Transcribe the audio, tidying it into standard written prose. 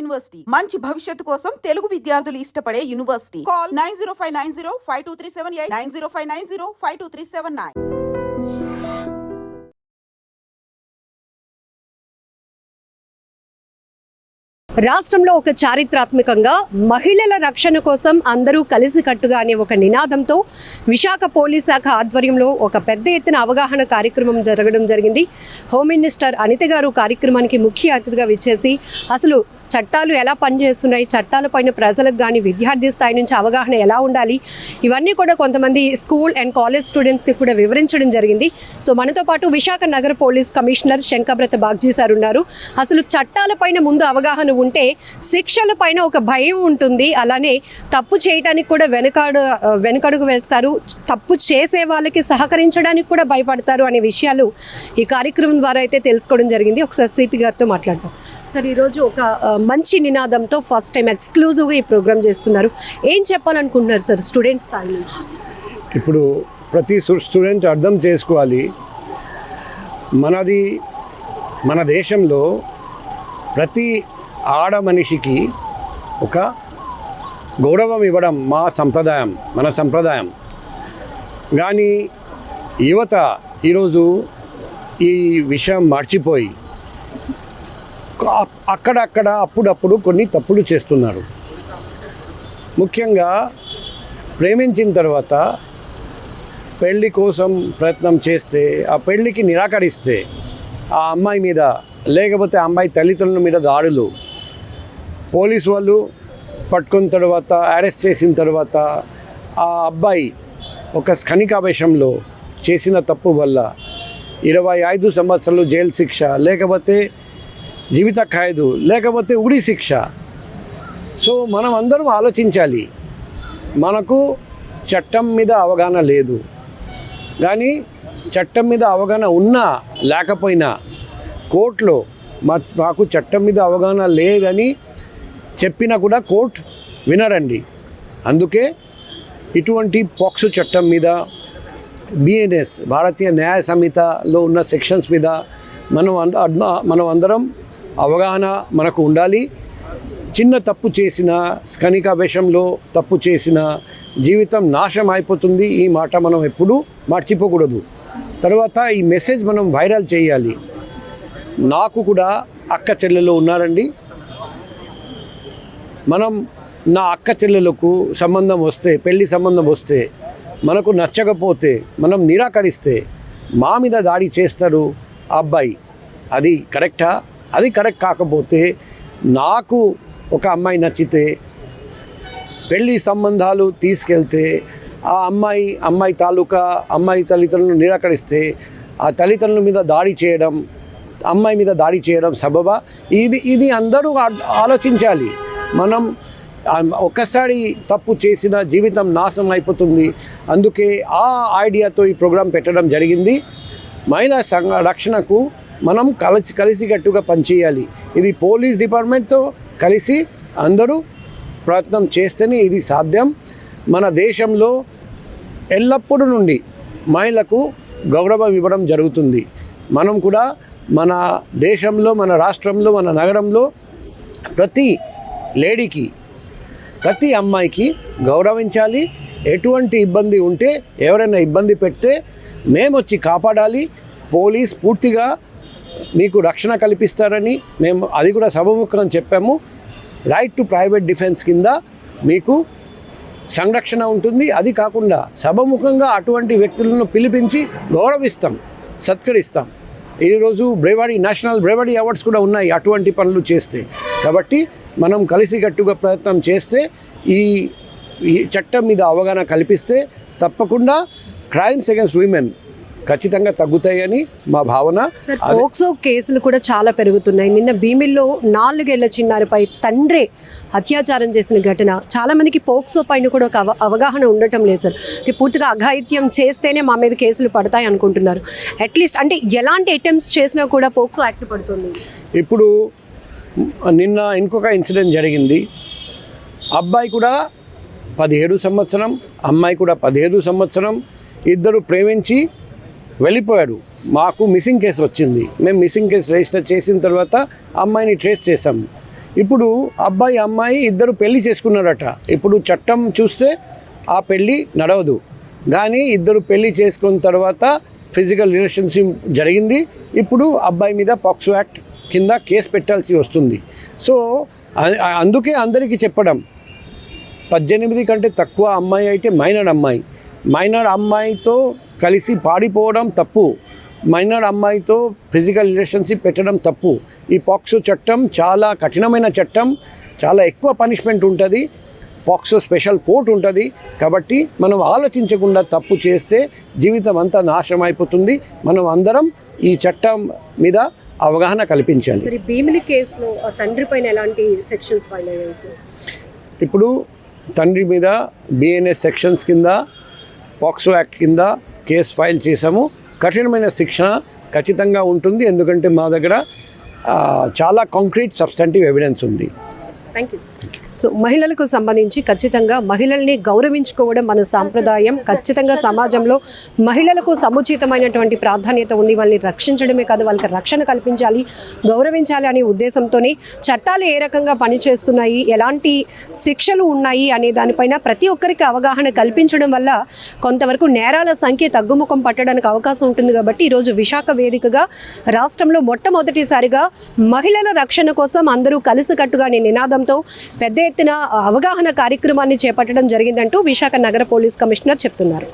University మంచి భవిష్యత్తు కోసం తెలుగు విద్యార్థులు ఇష్టపడే యూనివర్సిటీ. కాల్ 9059052378 9059052379. రాష్ట్రంలో ఒక చారిత్రాత్మకంగా మహిళల రక్షణ కోసం అందరూ కలిసికట్టుగా అనే ఒక నినాదంతో విశాఖ పోలీస్ శాఖ ఆధ్వర్యంలో ఒక పెద్ద ఎత్తున అవగాహన కార్యక్రమం జరగడం జరిగింది. హోమ్ మినిస్టర్ అనిత గారు కార్యక్రమానికి ముఖ్య అతిథిగా విచ్చేసి అసలు చట్టాలు ఎలా పనిచేస్తున్నాయి, చట్టాలపైన ప్రజలకు కానీ విద్యార్థి స్థాయి నుంచి అవగాహన ఎలా ఉండాలి, ఇవన్నీ కూడా కొంతమంది స్కూల్ అండ్ కాలేజ్ స్టూడెంట్స్కి కూడా వివరించడం జరిగింది. సో మనతో పాటు విశాఖ నగర police commissioner Shankhabrata Bagchi sir ఉన్నారు. అసలు చట్టాలపైన ముందు అవగాహన ఉంటే శిక్షల పైన ఒక భయం ఉంటుంది, అలానే తప్పు చేయడానికి కూడా వెనకడుగు వేస్తారు, తప్పు చేసే వాళ్ళకి సహకరించడానికి కూడా భయపడతారు అనే విషయాలు ఈ కార్యక్రమం ద్వారా అయితే తెలుసుకోవడం జరిగింది. ఒకసారి సిపి గారితో మాట్లాడతాం. సార్, ఈరోజు ఒక మంచి నినాదంతో ఫస్ట్ టైం ఎక్స్క్లూజివ్గా ఈ ప్రోగ్రామ్ చేస్తున్నారు. ఏం చెప్పాలనుకుంటున్నారు సార్ స్టూడెంట్స్ స్థాయి నుంచి? ఇప్పుడు ప్రతి స్టూడెంట్ అర్థం చేసుకోవాలి, మన దేశంలో ప్రతి ఆడ మనిషికి ఒక గౌరవం ఇవ్వడం మన సంప్రదాయం. కానీ యువత ఈరోజు ఈ విషయం మర్చిపోయి అక్కడక్కడ అప్పుడప్పుడు కొన్ని తప్పులు చేస్తున్నారు. ముఖ్యంగా ప్రేమించిన తర్వాత పెళ్లి కోసం ప్రయత్నం చేస్తే ఆ పెళ్లికి నిరాకరిస్తే ఆ అమ్మాయి మీద లేకపోతే అమ్మాయి తల్లిదండ్రుల మీద దాడులు, పోలీసు వాళ్ళు పట్టుకున్న తర్వాత అరెస్ట్ చేసిన తర్వాత ఆ అబ్బాయి ఒక క్షణికావేశంలో చేసిన తప్పు వల్ల 25 సంవత్సరాలు జైలు శిక్ష, లేకపోతే జీవిత ఖైదు, లేకపోతే ఉరి శిక్ష. సో మనం అందరం ఆలోచించాలి. మనకు చట్టం మీద అవగాహన లేదు, కానీ చట్టం మీద అవగాహన ఉన్నా లేకపోయినా కోర్టులో మాకు చట్టం మీద అవగాహన లేదని చెప్పినా కూడా కోర్టు వినరండి. అందుకే ఇటువంటి పోక్సో చట్టం మీద, బిఎన్ఎస్ భారతీయ న్యాయ సంహితలో ఉన్న సెక్షన్స్ మీద మనం అందరం అవగాహన మనకు ఉండాలి. చిన్న తప్పు చేసిన, క్షణికావేశంలో తప్పు చేసిన జీవితం నాశనం అయిపోతుంది. ఈ మాట మనం ఎప్పుడూ మర్చిపోకూడదు. తర్వాత ఈ మెసేజ్ మనం వైరల్ చేయాలి. నాకు కూడా అక్క చెల్లెలు ఉన్నారండి. నా అక్క చెల్లెలకు సంబంధం వస్తే, పెళ్లి సంబంధం వస్తే, మనకు నచ్చకపోతే, మనం నిరాకరిస్తే మా మీద దాడి చేస్తారు ఆ అబ్బాయి. అది కరెక్టా? అది కరెక్ట్ కాకపోతే, నాకు ఒక అమ్మాయి నచ్చితే పెళ్లి సంబంధాలు తీసుకెళ్తే ఆ అమ్మాయి తాలూకా అమ్మాయి తల్లిదండ్రులు నిరాకరిస్తే ఆ తల్లిదండ్రుల మీద దాడి చేయడం, అమ్మాయి మీద దాడి చేయడం సబబా? ఇది అందరూ ఆలోచించాలి. మనం ఒక్కసారి తప్పు చేసిన జీవితం నాశనం అయిపోతుంది. అందుకే ఆ ఐడియాతో ఈ ప్రోగ్రాం పెట్టడం జరిగింది. మహిళా రక్షణకు మనం కలిసికట్టుగా పనిచేయాలి. ఇది పోలీస్ డిపార్ట్మెంట్తో కలిసి అందరూ ప్రయత్నం చేస్తేనే ఇది సాధ్యం. మన దేశంలో ఎల్లప్పుడూ నుండి మహిళలకు గౌరవం ఇవ్వడం జరుగుతుంది. మనం కూడా మన దేశంలో, మన రాష్ట్రంలో, మన నగరంలో ప్రతి లేడీకి, ప్రతి అమ్మాయికి గౌరవించాలి. ఎటువంటి ఇబ్బంది ఉంటే, ఎవరైనా ఇబ్బంది పెడితే మేము వచ్చి కాపాడాలి. పోలీస్ పూర్తిగా మీకు రక్షణ కల్పిస్తారని మేము అది కూడా సభముఖంగా చెప్పాము. రైట్ టు ప్రైవేట్ డిఫెన్స్ కింద మీకు సంరక్షణ ఉంటుంది. అది కాకుండా సభముఖంగా అటువంటి వ్యక్తులను పిలిపించి గౌరవిస్తాం, సత్కరిస్తాం. ఈరోజు నేషనల్ బ్రేవరీ అవార్డ్స్ కూడా ఉన్నాయి అటువంటి పనులు చేస్తే. కాబట్టి మనం కలిసికట్టుగా ప్రయత్నం చేస్తే, ఈ చట్టం మీద అవగాహన కల్పిస్తే తప్పకుండా క్రైమ్స్ అగైన్స్ విమెన్ ఖచ్చితంగా తగ్గుతాయని మా భావన. పోక్సో కేసులు కూడా చాలా పెరుగుతున్నాయి. నిన్న భీమిల్లో 4 ఏళ్ల చిన్నారిపై తండ్రే అత్యాచారం చేసిన ఘటన. చాలా మందికి పోక్సో పైన కూడా ఒక అవగాహన ఉండటం లేదు సార్. పూర్తిగా అఘాయిత్యం చేస్తేనే మా మీద కేసులు పడతాయి అనుకుంటున్నారు. అట్లీస్ట్ అంటే ఎలాంటి అటెంప్ట్స్ చేసినా కూడా పోక్సో యాక్ట్ పడుతుంది. ఇప్పుడు నిన్న ఇంకొక ఇన్సిడెంట్ జరిగింది. అబ్బాయి కూడా 17 సంవత్సరం, అమ్మాయి కూడా 15 సంవత్సరం. ఇద్దరు ప్రేమించి వెళ్ళిపోయాడు. మాకు మిస్సింగ్ కేసు వచ్చింది. మేము మిస్సింగ్ కేసు రిజిస్టర్ చేసిన తర్వాత అమ్మాయిని ట్రేస్ చేసాము. ఇప్పుడు అబ్బాయి అమ్మాయి ఇద్దరు పెళ్లి చేసుకున్నారట. ఇప్పుడు చట్టం చూస్తే ఆ పెళ్ళి నడవదు, కానీ ఇద్దరు పెళ్లి చేసుకున్న తర్వాత ఫిజికల్ రిలేషన్షిప్ జరిగింది. ఇప్పుడు అబ్బాయి మీద పాక్సో యాక్ట్ కింద కేసు పెట్టాల్సి వస్తుంది. సో అందుకే అందరికీ చెప్పడం, 18 కంటే తక్కువ అమ్మాయి అయితే మైనర్ అమ్మాయితో కలిసి పాడిపోవడం తప్పు, మైనర్ అమ్మాయితో ఫిజికల్ రిలేషన్షిప్ పెట్టడం తప్పు. ఈ పాక్సో చట్టం చాలా కఠినమైన చట్టం, చాలా ఎక్కువ పనిష్మెంట్ ఉంటుంది, పాక్సో స్పెషల్ కోర్ట్ ఉంటుంది. కాబట్టి మనం ఆలోచించకుండా తప్పు చేస్తే జీవితం అంతా నాశనం అయిపోతుంది. మనం అందరం ఈ చట్టం మీద అవగాహన కల్పించాలి. సరే, భీమిలి కేసులో ఆ తండ్రి పైన ఎలాంటి సెక్షన్స్ ఫైల్ అయ్యాయి సార్? ఇప్పుడు తండ్రి మీద బిఎన్ఎస్ సెక్షన్స్ కింద పాక్సో యాక్ట్ కింద కేసు ఫైల్ చేసాము. కఠినమైన శిక్షణ ఖచ్చితంగా ఉంటుంది, ఎందుకంటే మా దగ్గర చాలా కాంక్రీట్ సబ్స్టాంటివ్ ఎవిడెన్స్ ఉంది. Thank you. సో మహిళలకు సంబంధించి ఖచ్చితంగా మహిళల్ని గౌరవించుకోవడం మన సాంప్రదాయం. ఖచ్చితంగా సమాజంలో మహిళలకు సముచితమైనటువంటి ప్రాధాన్యత ఉంది. వాళ్ళని రక్షించడమే కాదు, వాళ్ళకి రక్షణ కల్పించాలి, గౌరవించాలి అనే ఉద్దేశంతోనే చట్టాలు ఏ రకంగా పనిచేస్తున్నాయి, ఎలాంటి శిక్షలు ఉన్నాయి అనే దానిపైన ప్రతి ఒక్కరికి అవగాహన కల్పించడం వల్ల కొంతవరకు నేరాల సంఖ్య తగ్గుముఖం పట్టడానికి అవకాశం ఉంటుంది. కాబట్టి ఈరోజు విశాఖ వేదికగా రాష్ట్రంలో మొట్టమొదటిసారిగా మహిళల రక్షణ కోసం అందరూ కలిసికట్టుగా అనే నినాదంతో పెద్ద ఎత్తున అవగాహన కార్యక్రమాన్ని చేపట్టడం జరిగిందంటూ విశాఖ నగర పోలీస్ కమిషనర్ చెప్తున్నారు.